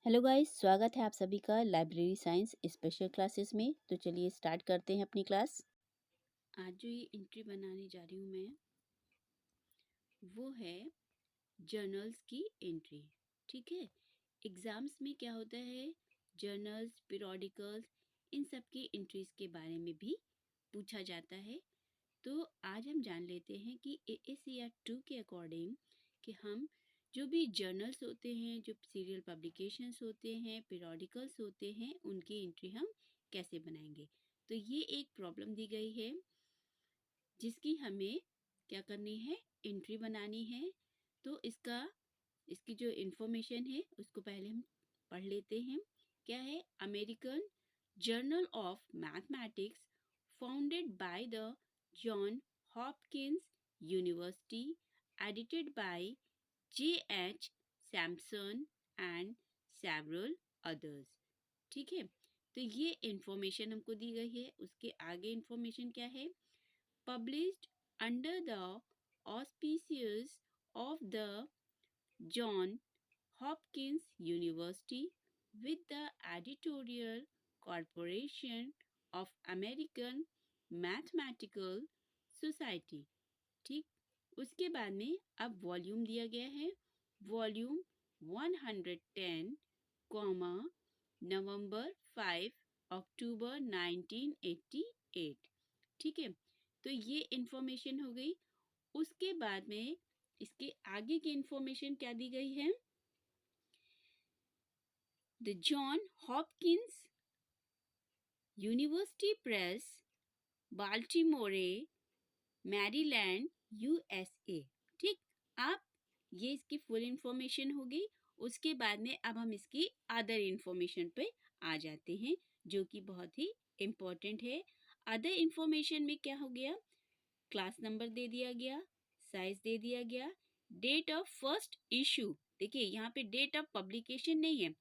Hello guys, स्वागत है आप सभी का लाइब्रेरी साइंस स्पेशल क्लासेस में। तो चलिए स्टार्ट करते हैं अपनी क्लास। आज जो ये एंट्री बनाने जा रही हूँ मैं, वो है जर्नल्स की एंट्री। ठीक है, एग्जाम्स में क्या होता है, जर्नल्स, पीरियोडिकल्स, इन सब की एंट्रीज के बारे में भी पूछा जाता है। तो आज हम जान लेते हैं कि AACR 2 के अकॉर्डिंग कि हम जो भी जर्नल्स होते हैं, जो सीरियल पब्लिकेशंस होते हैं, पीरियोडिकल्स होते हैं, उनकी एंट्री हम कैसे बनाएंगे। तो ये एक प्रॉब्लम दी गई है जिसकी हमें क्या करनी है, एंट्री बनानी है। तो इसकी जो इंफॉर्मेशन है उसको पहले हम पढ़ लेते हैं। क्या है, American journal of mathematics founded by the John Hopkins university, edited by J.H. Samson and several others. ठीक है, तो ये इंफॉर्मेशन हमको दी गई है। उसके आगे इंफॉर्मेशन क्या है, published under the auspices of the John Hopkins University with the editorial corporation of American Mathematical Society। ठीक, उसके बाद में अब वॉल्यूम दिया गया है, वॉल्यूम 110, नवंबर 5 अक्टूबर 1988। ठीक है, तो ये इंफॉर्मेशन हो गई। उसके बाद में इसके आगे की इंफॉर्मेशन क्या दी गई है, the John Hopkins University Press, Baltimore, Maryland, USA। ठीक, आप ये इसकी फुल इंफॉर्मेशन होगी। उसके बाद में अब हम इसकी अदर इंफॉर्मेशन पे आ जाते हैं जो कि बहुत ही इम्पोर्टेंट है। अदर इंफॉर्मेशन में क्या हो गया, क्लास नंबर दे दिया गया, साइज दे दिया गया, डेट ऑफ फर्स्ट इशू। देखिए यहाँ पे डेट ऑफ पब्लिकेशन नहीं है,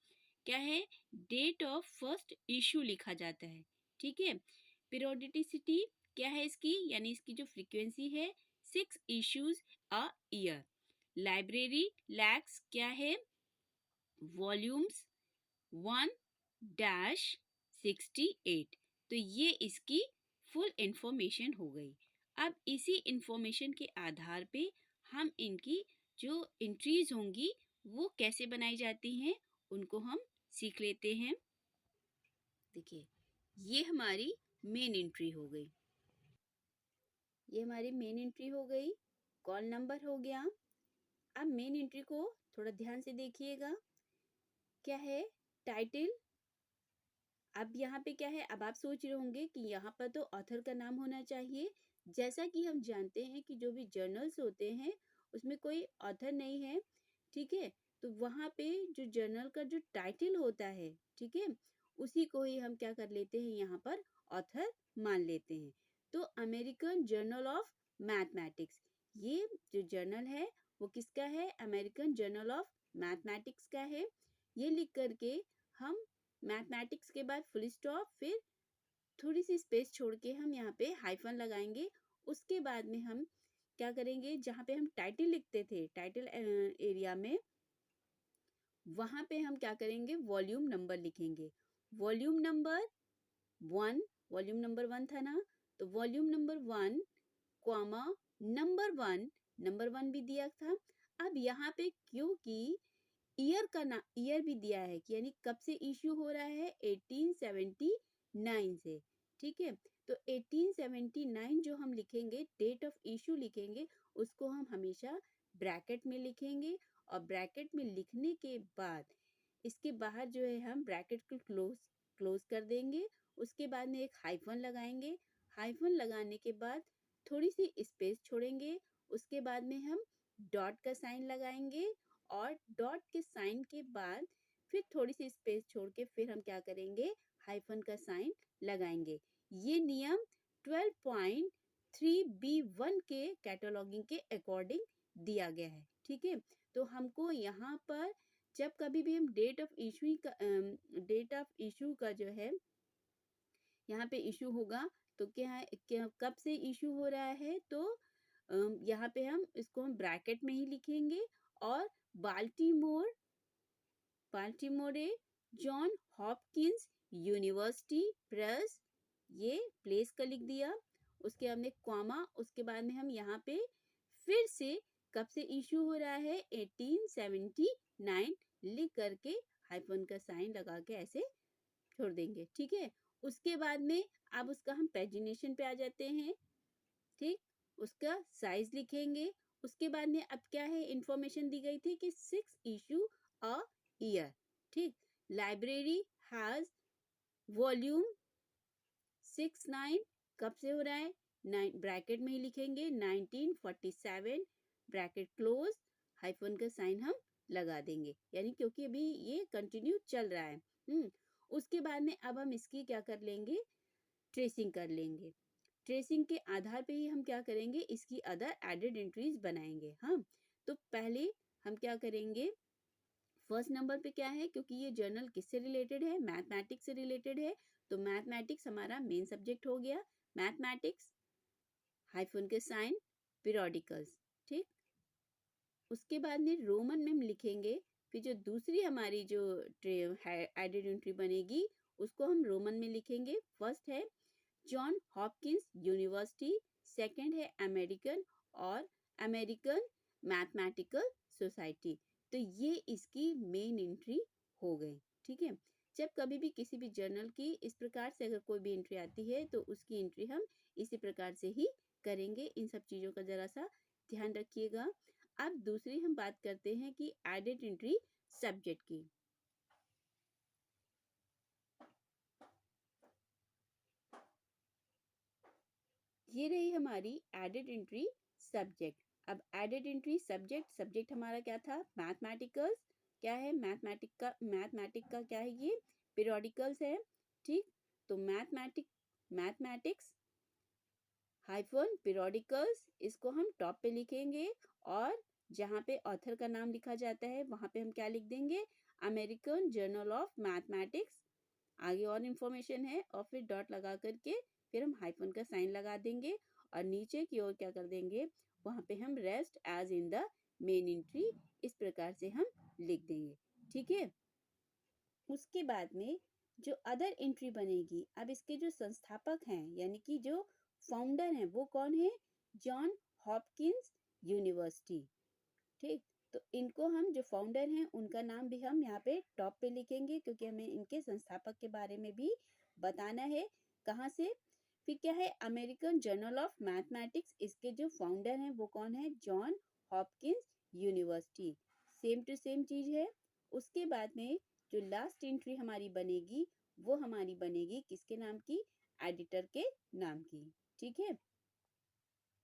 क्या है, डेट ऑफ फर्स्ट इशू लिखा जाता है। ठीक है, पीरियोडिसिटी क्या है इसकी, यानी इसकी जो फ्रीक्वेंसी है 6 issues a year. Library lakhs क्या है, वॉल्यूम्स 1-68। तो ये इसकी फुल इंफॉर्मेशन हो गई। अब इसी इंफॉर्मेशन के आधार पे हम इनकी जो एंट्रीज होंगी वो कैसे बनाई जाती हैं उनको हम सीख लेते हैं। देखिए, ये हमारी मेन एंट्री हो गई, ये हमारी मेन एंट्री हो गई, कॉल नंबर हो गया। अब मेन एंट्री को थोड़ा ध्यान से देखिएगा, क्या है, टाइटल। अब यहाँ पे क्या है, अब आप सोच रहे होंगे कि यहाँ पर तो ऑथर का नाम होना चाहिए। जैसा कि हम जानते हैं कि जो भी जर्नल्स होते हैं उसमें कोई ऑथर नहीं है। ठीक है, तो वहाँ पे जो जर्नल का जो टाइटल होता है, ठीक है, उसी को ही हम क्या कर लेते हैं, यहाँ पर ऑथर मान लेते हैं। तो अमेरिकन जर्नल ऑफ मैथमेटिक्स, ये जो जर्नल है वो किसका है, अमेरिकन जर्नल ऑफ मैथमेटिक्स का है। ये लिख करके हम मैथमेटिक्स के बाद फुल स्टॉप, फिर थोड़ी सी स्पेस छोड़ के हम यहाँ पे हाइफन लगाएंगे। उसके बाद में हम क्या करेंगे, जहाँ पे हम टाइटल लिखते थे, टाइटल एरिया में, वहाँ पे हम क्या करेंगे, वॉल्यूम नंबर लिखेंगे। वॉल्यूम नंबर 1, वॉल्यूम नंबर 1 था ना, तो volume number 1, comma number 1, number 1 भी दिया था। अब यहाँ पे क्योंकि ईयर का ना, ईयर भी दिया है कि यानी कब से इश्यू हो रहा है, 1879 से। ठीक है, तो 1879 जो हम लिखेंगे, डेट ऑफ इश्यू लिखेंगे, उसको हम हमेशा ब्रैकेट में लिखेंगे। और ब्रैकेट में लिखने के बाद इसके बाहर जो है हम ब्रैकेट को क्लोज कर देंगे। उसके बाद में एक हाइफन लगाएंगे। हाइफन लगाने के बाद थोड़ी सी स्पेस छोड़ेंगे। उसके बाद में हम डॉट का साइन लगाएंगे और डॉट के साइन के बाद फिर थोड़ी सी स्पेस छोड़ के फिर हम क्या करेंगे, हाइफन का साइन लगाएंगे। ये नियम 12.3B1 के कैटलॉगिंग के अकॉर्डिंग दिया गया है। ठीक है, तो हमको यहाँ पर जब कभी भी हम डेट ऑफ इशू का जो है यहाँ पे इशू होगा, तो क्या है, कब से इशू हो रहा है, तो यहाँ पे हम इसको हम ब्रैकेट में ही लिखेंगे और Baltimore Baltimore John Hopkins University Press, ये प्लेस का लिख दिया, उसके हमने कॉमा, उसके बाद में हम यहाँ पे फिर से कब से इशू हो रहा है 1879 लिख करके हाइफन का साइन लगा के ऐसे छोड़ देंगे, ठीक है। उसके बाद में अब उसका हम पेजिनेशन पे आ जाते हैं, ठीक, उसका साइज लिखेंगे। उसके बाद में अब क्या है, इंफॉर्मेशन दी गई थी कि 6 इशू अ ईयर, ठीक। लाइब्रेरी हैज वॉल्यूम 69, कब से हो रहा है, 9 ब्रैकेट में ही लिखेंगे 1947 ब्रैकेट क्लोज, हाइफन का साइन हम लगा देंगे, यानी क्योंकि अभी ये कंटिन्यू चल रहा है। उसके बाद में अब हम इसकी क्या कर लेंगे, ट्रेसिंग कर लेंगे। ट्रेसिंग के आधार पे ही हम क्या करेंगे, इसकी अदर एडेड एंट्रीज बनाएंगे। हाँ, तो पहले हम क्या करेंगे, फर्स्ट नंबर पे क्या है, क्योंकि ये जर्नल किससे रिलेटेड है, मैथमेटिक्स से रिलेटेड है, तो मैथमेटिक्स हमारा मेन सब्जेक्ट हो गया। मैथमेटिक्स हाइफन के साइन पीरियोडिकल्स, ठीक। उसके बाद में रोमन में हम लिखेंगे, फिर जो दूसरी हमारी जो एडेड एंट्री बनेगी उसको हम रोमन में लिखेंगे। फर्स्ट है जॉन हॉपकिंस यूनिवर्सिटी, सेकंड है अमेरिकन और अमेरिकन मैथमेटिकल सोसाइटी। तो ये इसकी मेन एंट्री हो गई, ठीक है। जब कभी भी किसी भी जर्नल की इस प्रकार से अगर कोई भी एंट्री आती है तो उसकी एंट्री हम इसी प्रकार से ही करेंगे। इन सब चीजों का जरा सा ध्यान रखिएगा। अब दूसरी हम बात करते हैं कि एडेड एंट्री सब्जेक्ट की। ये रही हमारी एडेड एंट्री सब्जेक्ट। अब एडेड एंट्री सब्जेक्ट हमारा क्या था, मैथमेटिकल्स, क्या है मैथमेटिक का क्या है, ये पीरियोडिकल्स है, ठीक। तो मैथमेटिक्स हाइफन पीरियोडिकल्स, इसको हम टॉप पे लिखेंगे और जहाँ पे ऑथर का नाम लिखा जाता है वहां पे हम क्या लिख देंगे, अमेरिकन जर्नल ऑफ मैथमेटिक्स, आगे और इंफॉर्मेशन है, और फिर डॉट लगा करके फिर हम हाइफन का साइन लगा देंगे और नीचे की ओर क्या कर देंगे, वहां पे हम rest as in the main entry, इस प्रकार से हम लिख देंगे, ठीक है। उसके बाद में जो अदर एंट्री बनेगी, अब इसके जो संस्थापक हैं यानी कि जो फाउंडर हैं वो कौन है, जॉन हॉपकिंस यूनिवर्सिटी, ठीक। तो इनको हम जो फाउंडर हैं उनका नाम भी हम यहाँ पे टॉप पे लिखेंगे, क्योंकि हमें इनके संस्थापक के बारे में भी बताना है। कहाँ से, फिर क्या है, अमेरिकन जर्नल ऑफ मैथमेटिक्स, इसके जो फाउंडर हैं वो कौन है, John Hopkins University, same to same चीज है। उसके बाद में जो लास्ट एंट्री हमारी बनेगी वो हमारी बनेगी किसके नाम की, एडिटर के नाम की, ठीक है।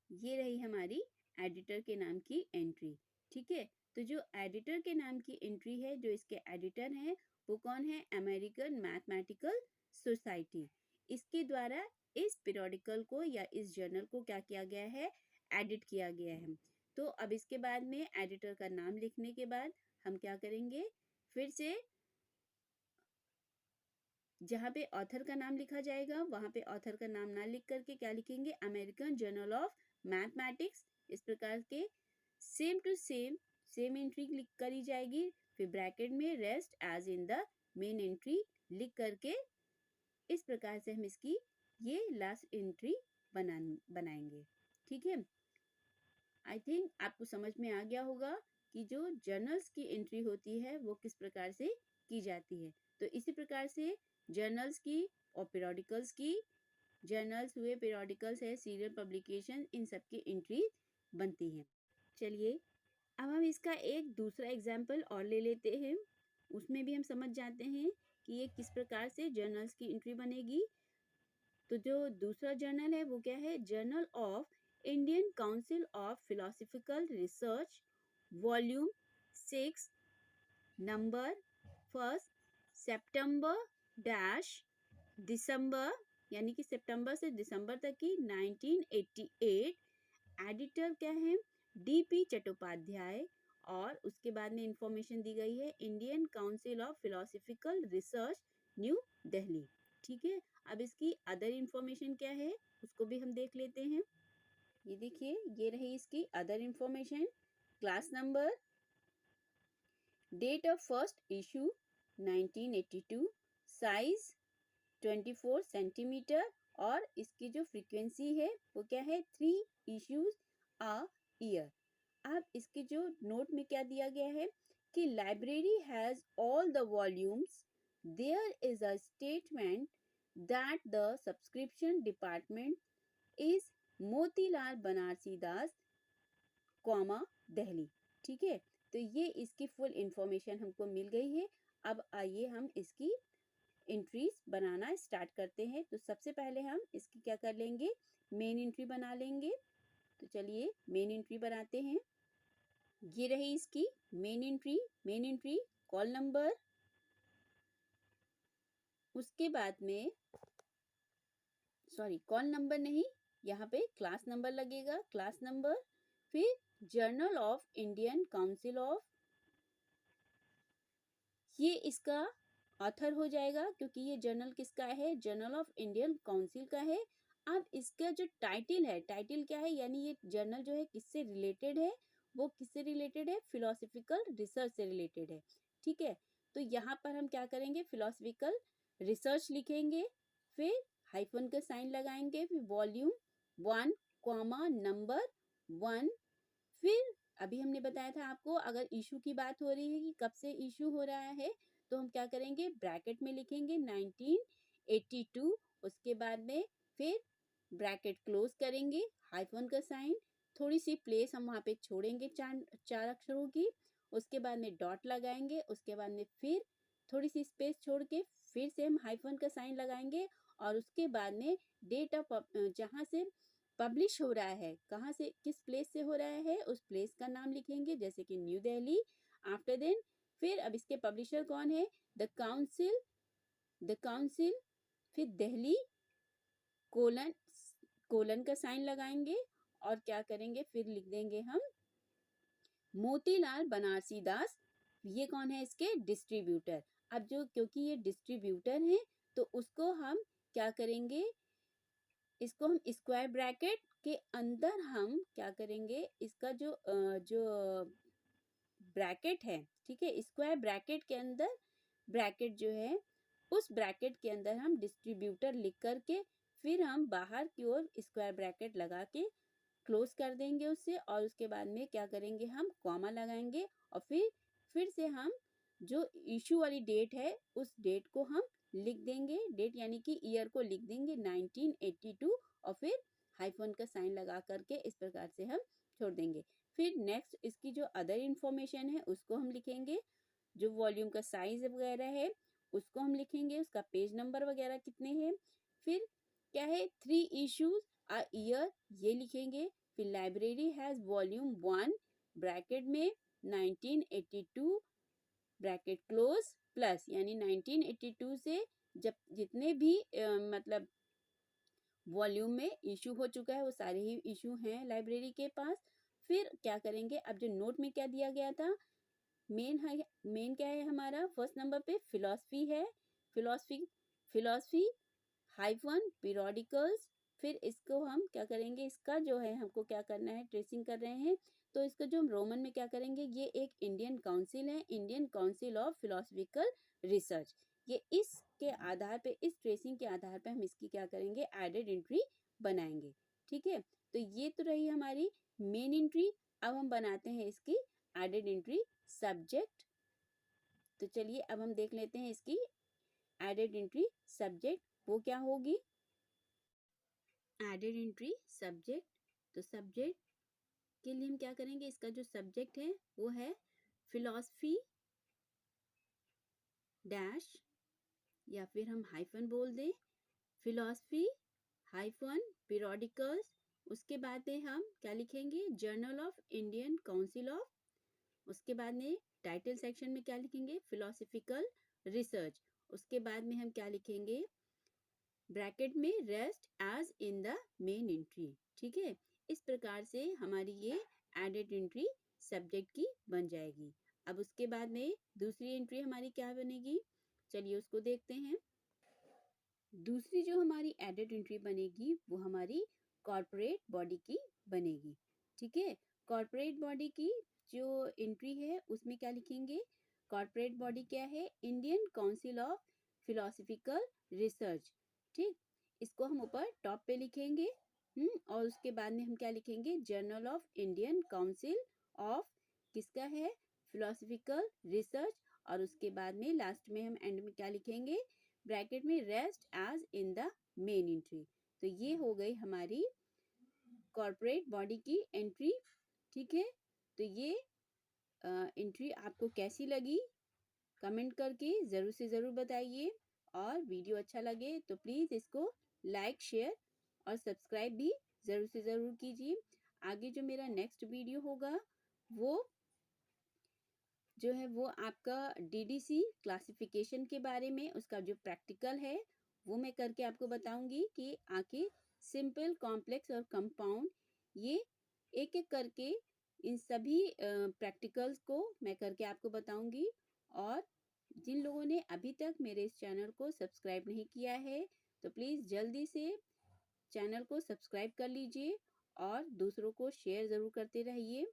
ये रही हमारी एडिटर के नाम की एंट्री, ठीक है। तो जो एडिटर के नाम की एंट्री है, जो इसके एडिटर हैं वो कौन है, अमेरिकन मैथमेटिकल सोसाइटी, इसके द्वारा इस पीरियोडिकल को या इस जर्नल को क्या किया गया है, एडिट किया गया है। तो अब इसके बाद में एडिटर का नाम लिखने के बाद हम क्या करेंगे, फिर से जहाँ पे ऑथर का नाम लिखा जाएगा वहां पे ऑथर का नाम ना लिख करके क्या लिखेंगे, अमेरिकन जर्नल ऑफ मैथमेटिक्स, इस प्रकार के सेम टू सेम एंट्री लिख करी जाएगी, फिर ब्रैकेट में rest as in the main entry लिख करके इस प्रकार से हम इसकी ये लास्ट एंट्री बनाएंगे, ठीक है। आई थिंक आपको समझ में आ गया होगा कि जो जर्नल्स की एंट्री होती है वो किस प्रकार से की जाती है। तो इसी प्रकार से जर्नल्स की और पीरियोडिकल्स की, जर्नल्स हुए, पीरियोडिकल्स है, सीरियल पब्लिकेशन, इन सब की एंट्री बनती हैं। चलिए अब हम इसका एक दूसरा एग्जाम्पल और ले लेते हैं, उसमें भी हम समझ जाते हैं कि ये किस प्रकार से जर्नल्स की एंट्री बनेगी। तो जो दूसरा जर्नल है वो क्या है, journal of Indian council of philosophical research, volume 6, number first, सितंबर डैश दिसंबर, यानी कि सितंबर से दिसंबर तक की 1988, एडिटर क्या है, डीपी चट्टोपाध्याय, और उसके बाद में इंफॉर्मेशन दी गई है Indian council of philosophical research new Delhi, ठीक है। अब इसकी अदर इंफॉर्मेशन क्या है उसको भी हम देख लेते हैं। ये देखिए, ये रही इसकी other information, class number, date of first issue 1982, size 24 centimetre, और इसकी जो फ्रीक्वेंसी है वो क्या है, 3 इश्यूज अ ईयर। अब इसके जो नोट में क्या दिया गया है कि library has all the volumes, there is a statement that the subscription department is Motilal Banarsidass, comma, Delhi. ठीक है, तो ये इसकी फुल इंफॉर्मेशन हमको मिल गई है। अब आइए हम इसकी एंट्रीज बनाना स्टार्ट करते हैं। तो सबसे पहले हम इसकी क्या कर लेंगे, मेन एंट्री बना लेंगे। तो चलिए मेन एंट्री बनाते हैं। ये रही इसकी main entry. Main entry call number, उसके बाद में सॉरी कॉल नंबर नहीं, यहाँ पे क्लास नंबर लगेगा, क्लास नंबर। फिर journal of Indian council of, ये इसका ऑथर हो जाएगा क्योंकि ये जर्नल किसका है, जर्नल ऑफ इंडियन काउंसिल का है। अब इसका जो टाइटल है, टाइटल क्या है, यानी ये जर्नल जो है किससे रिलेटेड है, वो किससे रिलेटेड है, फिलोसफिकल रिसर्च से रिलेटेड है। ठीक है, तो यहाँ पर हम क्या करेंगे, फिलोसफिकल रिसर्च लिखेंगे, फिर हाइफन का साइन लगाएंगे, फिर वॉल्यूम 1, कॉमा, नंबर 1। फिर अभी हमने बताया था आपको, अगर इशू की बात हो रही है कि कब से इशू हो रहा है, तो हम क्या करेंगे, ब्रैकेट में लिखेंगे 1982, उसके बाद में फिर ब्रैकेट क्लोज करेंगे, हाइफन का साइन, थोड़ी सी प्लेस हम वहाँ पे छोड़ेंगे चार अक्षरों की, उसके बाद में डॉट लगाएंगे, उसके बाद में फिर थोड़ी सी स्पेस छोड़ के फिर से हम हाइफन का साइन लगाएंगे, और उसके बाद में डेट ऑफ जहाँ से पब्लिश हो रहा है, कहाँ से, किस प्लेस से हो रहा है, उस प्लेस का नाम लिखेंगे, जैसे कि न्यू दिल्ली। आफ्टर देन फिर अब इसके पब्लिशर कौन है, द काउंसिल, द काउंसिल, फिर दिल्ली, कोलन, कोलन का साइन लगाएंगे, और क्या करेंगे, फिर लिख देंगे हम मोतीलाल बनारसी दास, ये कौन है, इसके डिस्ट्रीब्यूटर। अब जो क्योंकि ये डिस्ट्रीब्यूटर है तो उसको हम क्या करेंगे, इसको हम स्क्वायर ब्रैकेट के अंदर हम क्या करेंगे, इसका जो ब्रैकेट है, ठीक है, स्क्वायर ब्रैकेट के अंदर, ब्रैकेट जो है उस ब्रैकेट के अंदर हम डिस्ट्रीब्यूटर लिख करके फिर हम बाहर की ओर स्क्वायर ब्रैकेट लगा के क्लोज कर देंगे उससे, और उसके बाद में क्या करेंगे, हम कॉमा लगाएंगे, और फिर से हम जो इशू वाली डेट है उस डेट को हम लिख देंगे, डेट यानी कि ईयर को लिख देंगे 1982, और फिर हाइफन का साइन लगा करके इस प्रकार से हम छोड़ देंगे। फिर नेक्स्ट इसकी जो अदर इंफॉर्मेशन है उसको हम लिखेंगे, जो वॉल्यूम का साइज वगैरह है उसको हम लिखेंगे, उसका पेज नंबर वगैरह कितने हैं, फिर क्या है, 3 इश्यूज अ ईयर, ये लिखेंगे, फिर लाइब्रेरी हैज वॉल्यूम 1 ब्रैकेट में 1982 ब्रैकेट क्लोज प्लस, यानी 1982 से जब जितने भी मतलब वॉल्यूम में इशू हो चुका है वो सारे ही इशू हैं लाइब्रेरी के पास। फिर क्या करेंगे, अब जो नोट में क्या दिया गया था, मेन है, मेन क्या है हमारा, फर्स्ट नंबर पे फिलॉसफी है, फिलॉसफी, फिलॉसफी हाइफन पीरियोडिकल्स। फिर इसको हम क्या करेंगे, इसका जो है हमको क्या करना है, ट्रेसिंग कर रहे हैं, तो इसका जो हम रोमन में क्या करेंगे, ये एक इंडियन काउंसिल है, Indian council of philosophical research. ये इसके आधार पे, इस ट्रेसिंग के आधार पे हम इसकी क्या करेंगे, एडेड एंट्री बनाएंगे। ठीक है, तो ये तो रही हमारी मेन एंट्री। अब हम बनाते हैं इसकी एडेड एंट्री सब्जेक्ट। तो चलिए अब हम देख लेते हैं इसकी एडेड एंट्री सब्जेक्ट, वो क्या होगी, एडेड एंट्री सब्जेक्ट। तो सब्जेक्ट के लिए हम क्या करेंगे, इसका जो सब्जेक्ट है वो है फिलॉसफी डैश, या फिर हम हाइफन बोल दें, फिलॉसफी हाइफन पीरियोडिकल्स, उसके बाद में हम क्या लिखेंगे, journal of Indian council of, उसके बाद में टाइटल सेक्शन में क्या लिखेंगे, फिलोसफिकल रिसर्च, उसके बाद में हम क्या लिखेंगे, ब्रैकेट में rest as in the main entry. ठीक है, इस प्रकार से हमारी ये एडेड एंट्री सब्जेक्ट की बन जाएगी। अब उसके बाद में दूसरी एंट्री हमारी क्या बनेगी, चलिए उसको देखते हैं। दूसरी जो हमारी एडेड एंट्री बनेगी वो हमारी कॉर्पोरेट बॉडी की बनेगी। ठीक है, कॉर्पोरेट बॉडी की जो एंट्री है उसमें क्या लिखेंगे, कॉर्पोरेट बॉडी क्या है? Indian council of philosophical research. ठीक, इसको हम ऊपर टॉप पे लिखेंगे। और उसके बाद में हम क्या लिखेंगे? Journal of Indian council of किसका है? Philosophical research. और उसके बाद में लास्ट में हम एंड में क्या लिखेंगे? ब्रैकेट में rest as in the main entry. तो ये हो गई हमारी कॉर्पोरेट बॉडी की एंट्री। ठीक है, तो ये एंट्री आपको कैसी लगी कमेंट करके ज़रूर से ज़रूर बताइए। और वीडियो अच्छा लगे तो प्लीज़ इसको लाइक शेयर और सब्सक्राइब भी ज़रूर से ज़रूर कीजिए। आगे जो मेरा नेक्स्ट वीडियो होगा वो जो है वो आपका डीडीसी क्लासिफिकेशन के बारे में, उसका जो प्रैक्टिकल है वो मैं करके आपको बताऊंगी कि आखिर सिंपल, कॉम्प्लेक्स और कंपाउंड ये एक एक करके इन सभी प्रैक्टिकल्स को मैं करके आपको बताऊंगी। और जिन लोगों ने अभी तक मेरे इस चैनल को सब्सक्राइब नहीं किया है तो प्लीज़ जल्दी से चैनल को सब्सक्राइब कर लीजिए और दूसरों को शेयर ज़रूर करते रहिए।